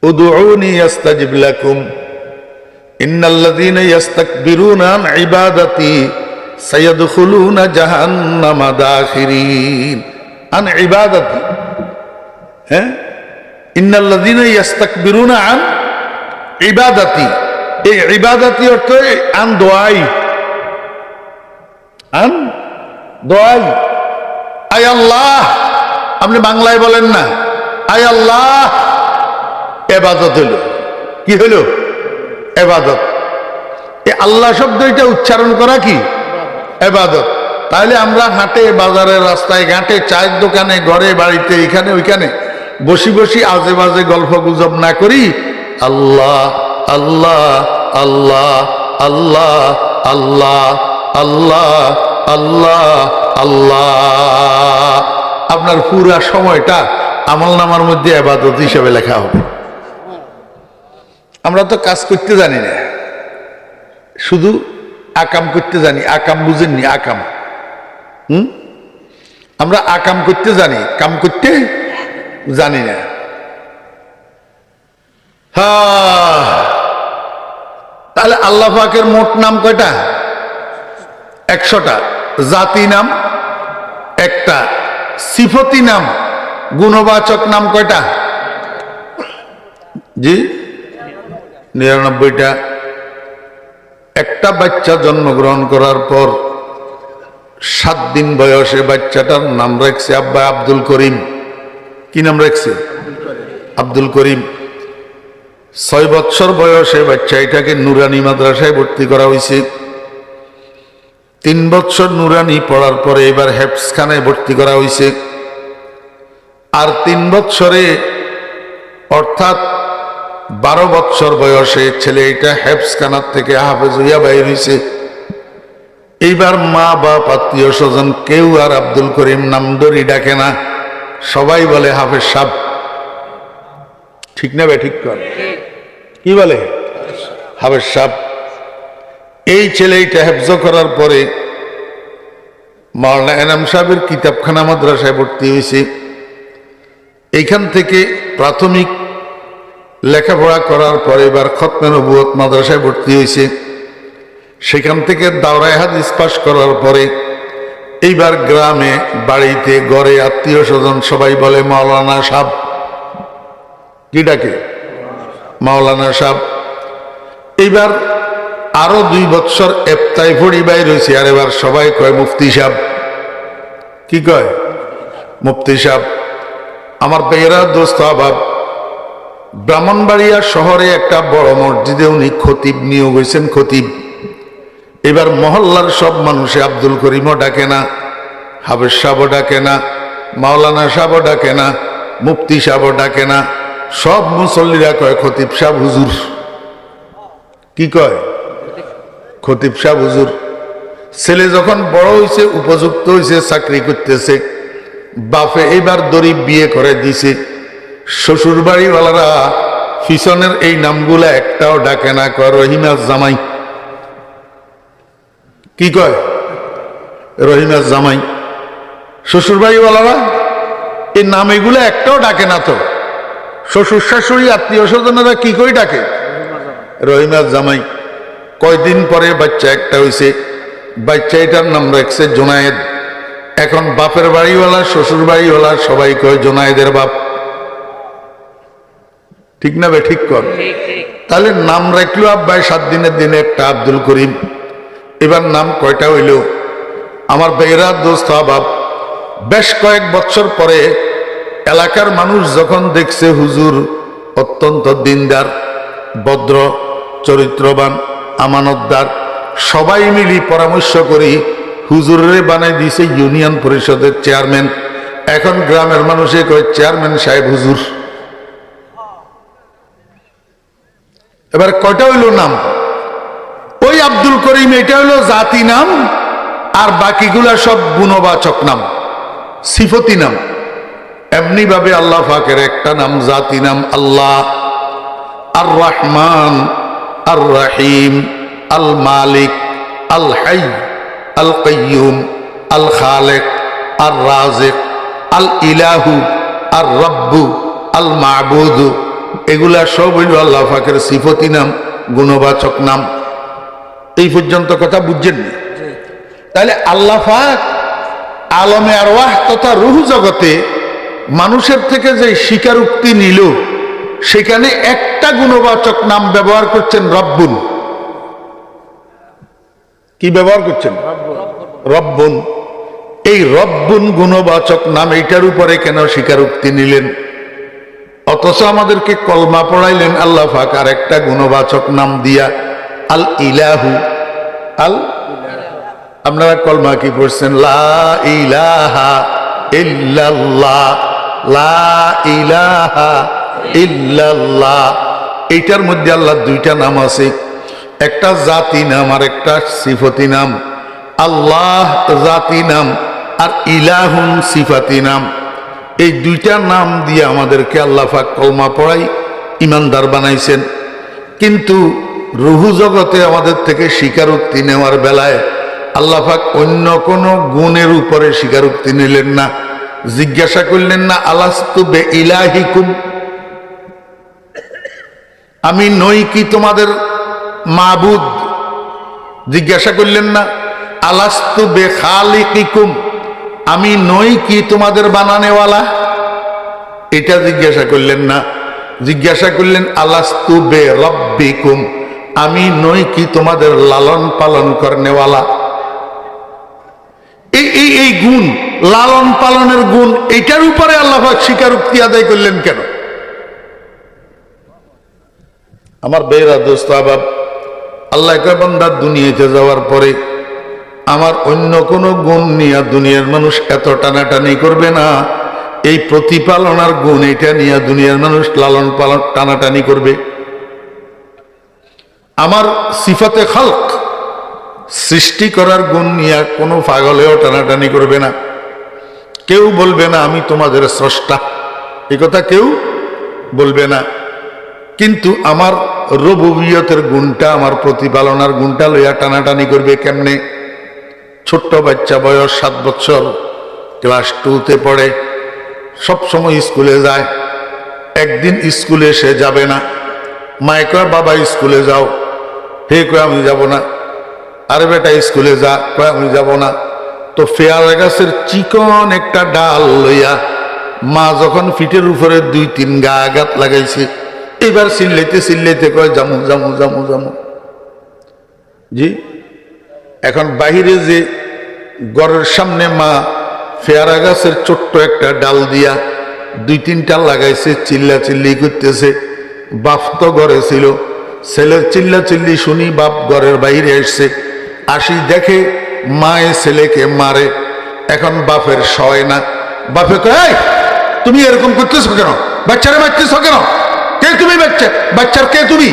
উদউনি আস্তাজিব লাকুম ইন্নাল্লাযীনা ইস্তাকবিরুনা আন ইবাদাতি সায়াদখুলুনা জাহান্নামা দাখিরিন। আন ইবাদাতি, হ্যাঁ, ইন্নাল্লাযীনা ইস্তাকবিরুনা আন ইবাদাতি, এই ইবাদাতি অর্থ আন দোয়াই, আন দোয়াই। আয় আল্লাহ, আপনি বাংলায় বলেন না আয় আল্লাহ, ইবাদত হলো। কি হলো? ইবাদত। এই আল্লাহ শব্দ এটা উচ্চারণ করা কি ইবাদত। তাহলে আমরা হাটে বাজারে রাস্তায় ঘাটে চায়ের দোকানে ঘরে বাড়িতে এখানে ওইখানে বসি বসি আজে বাজে গল্প গুজব না করি, আল্লাহ আল্লাহ আল্লাহ আল্লাহ আল্লাহ আল্লাহ আল্লাহ আল্লাহ, আপনার পুরা সময়টা আমলনামার মধ্যে ইবাদত হিসেবে লেখা হবে। আমরা তো কাজ করতে জানি না, শুধু আকাম করতে জানি। আকাম বুঝেননি? আকাম, আমরা আকাম করতে জানি, কাম করতে জানি না। তাহলে আল্লাহ পাকের মোট নাম কয়টা? 100টা। জাতি নাম একটা, সিফতি নাম গুণবাচক নাম কয়টা? জি 99টা। একটা বাচ্চা জন্মগ্রহণ করার পর 7 দিন বয়সে বাচ্চাটার নাম রাখছে আব্বা আব্দুল করিম। কি নাম রাখছে? আব্দুল করিম। 6 বছর বয়সে বাচ্চা এটাকে নুরানি মাদ্রাসায় ভর্তি করা হয়েছে। 3 বছর নুরানি পড়ার পরে এবার হেফজখানায় ভর্তি করা হয়েছে। আর 3 বছরে অর্থাৎ 12 বছর বয়সে ছেলে এটা হেফজখানার থেকে হাফেজ হইয়া বাইর হয়েছে। এইবার মা বাপ আত্মীয় স্বজন কেউ আর আব্দুল করিম নাম ধরি ডাকে না, সবাই বলে হাফেজ সাহেব। ঠিক না বে? ঠিক কর। কি বলে? হাফেজ সাহেব। এই ছেলেটা হেফজ করার পরে মাওলানা এনাম সাহেবের কিতাবখানা মাদ্রাসায় ভর্তি হয়েছে। এইখান থেকে প্রাথমিক লেখাপড়া করার পরে এবার খতমে নবুয়ত মাদ্রাসায় ভর্তি হয়েছে। সেখান থেকে দাওরায়ে হাদিস পাশ করার পরে এইবার গ্রামে বাড়িতে ঘরে আত্মীয় স্বজন সবাই বলে মাওলানা সাহেব। কি ডাকে? মাওলানা সাহেব। এইবার আরো 2 বছর এফতাই পড়ি বাইর হয়েছে, আর এবার সবাই কয় মুফতি সাহেব। কি কয়? মুফতি সাহেব। আমার বেয়েরা দোস্ত আবাব, ব্রাহ্মণবাড়িয়া শহরে একটা বড় মসজিদে উনি খতিব নিয়োগ হয়েছেন, খতিব। এবার মহল্লার সব মানুষে আব্দুল করিমও ডাকে না, হাফেজ সাহেবও ডাকে না, মাওলানা সাহেবও ডাকে না, মুফতি সাহেবও ডাকে না। সব মুসল্লিরা কয় খতিব সাহেব হুজুর। কি কয়? খতিব সাহেব হুজুর। ছেলে যখন বড় হয়েছে, উপযুক্ত হয়েছে, চাকরি করতেছে, বাপে এইবার দরিব বিয়ে করে দিছে। শ্বশুর বাড়িওয়ালারা পিছনের এই নামগুলা একটাও ডাকে না, কয় রহিমার জামাই। কি কয়? রহিমার জামাই। শ্বশুর বাড়িওয়ালারা এই নাম এগুলো একটাও ডাকে না। তো শ্বশুর শাশুড়ি আত্মীয় স্বজনেরা কি করে ডাকে? রহিমার জামাই। কয়দিন পরে বাচ্চা একটা হয়েছে, বাচ্চা এটার নাম রাখছে জোনায়েদ। এখন বাপের বাড়িওয়ালা শ্বশুর বাড়িওয়ালা সবাই কয় জোনায়েদের বাপ। ঠিক না বে? ঠিক কর। তাহলে নাম রাখলো আব্বাই 7 দিনের দিনে একটা আব্দুল করিম। এবার নাম কয়টা হইল? আমার বেয়েরা দোস্ত আবাব, বেশ কয়েক বছর পরে এলাকার মানুষ যখন দেখছে হুজুর অত্যন্ত দিনদার, ভদ্র, চরিত্রবান, আমানতদার, সবাই মিলি পরামর্শ করি হুজুরে বানাই দিছে ইউনিয়ন পরিষদের চেয়ারম্যান। এখন গ্রামের মানুষে কয় চেয়ারম্যান সাহেব হুজুর। এবার কয়টা হইল নাম? ওই আব্দুল করিম এটা হইল জাতি নাম, আর বাকিগুলা সব গুণবাচক নাম, সিফতি নাম। এমনি ভাবে আল্লাহ পাকের একটা নাম জাতি নাম আল্লাহ, আর রহমান, আর রহিম, আল মালিক, আল হাই, আল কাইয়ুম, আল খালেক, আর রাজিক, আল ইলাহু, আর রব্বু, আল মাবুদু, এগুলা সব হইল আল্লাহ পাকের সিফতি নাম, গুণবাচক নাম। এই পর্যন্ত কথা বুঝছেন? তাহলে আল্লাহ পাক আলমে আরওয়াহ তথা রূহ জগতে মানুষের থেকে যে স্বীকারোক্তি নিল, সেখানে একটা গুণবাচক নাম ব্যবহার করছেন, রব্বুন। কি ব্যবহার করছেন? রব্বুন। এই রব্বুন গুণবাচক নাম, এইটার উপরে কেন স্বীকারোক্তি নিলেন? অথচ আমাদেরকে কলমা পড়াইলেন আল্লাহ পাক আর একটা গুণবাচক নাম দিয়া, আল ইলাহু। আল, আপনারা কলমা কি পড়ছেন? লা ইলাহা ইল্লাল্লাহ, লা ইলাহা ইল্লাল্লাহ। এইটার মধ্যে আল্লাহর দুইটা নাম আছে, একটা জাতি নাম আর একটা সিফতি নাম। আল্লাহ জাতি নাম আর ইলাহুন সিফাতি নাম। এই দুইটা নাম দিয়ে আমাদেরকে আল্লাহ পাক কলমা পড়াই ইমানদার বানাইছেন। কিন্তু রূহ জগতে আমাদের থেকে স্বীকারোক্তি নেওয়ার বেলায় আল্লাহ পাক অন্য কোনো গুণের উপরে স্বীকারোক্তি নিলেন না। জিজ্ঞাসা করলেন না, আলাস্তু বে ইলাহিকুম, আমি নই কি তোমাদের মাবুদ? জিজ্ঞাসা করলেন না, আলাস্তু বে খালিকিকুম, আমি নই কি তোমাদের বানানেওয়ালা? এটা জিজ্ঞাসা করলেন না। জিজ্ঞাসা করলেন, আলাস্তু বে রব্বিকুম, আমি নই কি তোমাদের লালন পালন করনেওয়ালা? এই গুণ, লালন পালনের গুণ, এইটার উপরে আল্লাহ পাক স্বীকারোক্তি আদায় করলেন কেন? আমার বেরা দোস্ত আবাব, আল্লাহ কয় বান্দা দুনিয়াতে যাওয়ার পরে আমার অন্য কোনো গুণ নিয়ে দুনিয়ার মানুষ এত টানাটানি করবে না। এই প্রতিপালনার গুণ, এটা নিয়ে দুনিয়ার মানুষ লালন পালন টানাটানি করবে। আমার সিফাতে খালক, সৃষ্টি করার গুণ নিয়ে কোনো পাগলেও টানাটানি করবে না। কেউ বলবে না আমি তোমাদের স্রষ্টা, এই কথা কেউ বলবে না। কিন্তু আমার রুবুবিয়তের গুণটা, আমার প্রতিপালনার গুণটা লইয়া টানাটানি করবে কেমনে? ছোট্ট বাচ্চা, বয়স 7 বছর, ক্লাস 2তে পড়ে, সবসময় স্কুলে যায়। একদিন স্কুলে সে যাবে না। মায়ে কয় বাবা স্কুলে যাও, হে কয় আমি যাব না। আরে বেটা স্কুলে যা, কয় আমি যাব না। তো পেয়ারা গাছের চিকন একটা ডাল লইয়া মা যখন ফিটের উপরে 2-3 গা আঘাত লাগাইছে, এবার চিল্লাইতে চিল্লাইতে কয় জামু জামু জামু জামু। জি, এখন বাহিরে যে ঘরের সামনে মা পেয়ারা গাছের ছোট্ট একটা ডাল দিয়া 2-3টা লাগাইছে, চিল্লা চিল্লি করতেছে। বাপ তো ঘরে ছিল, ছেলের চিল্লা চিল্লি শুনি বাপ ঘরের বাইরে আসছে। আসি দেখে মায়ে ছেলেকে মারে। এখন বাপের সয় না। বাপে কয়, তুমি এরকম করতেছো কেন? বাচ্চারা মারতেছো কেন? কে তুমি? বাচ্চার কে তুমি?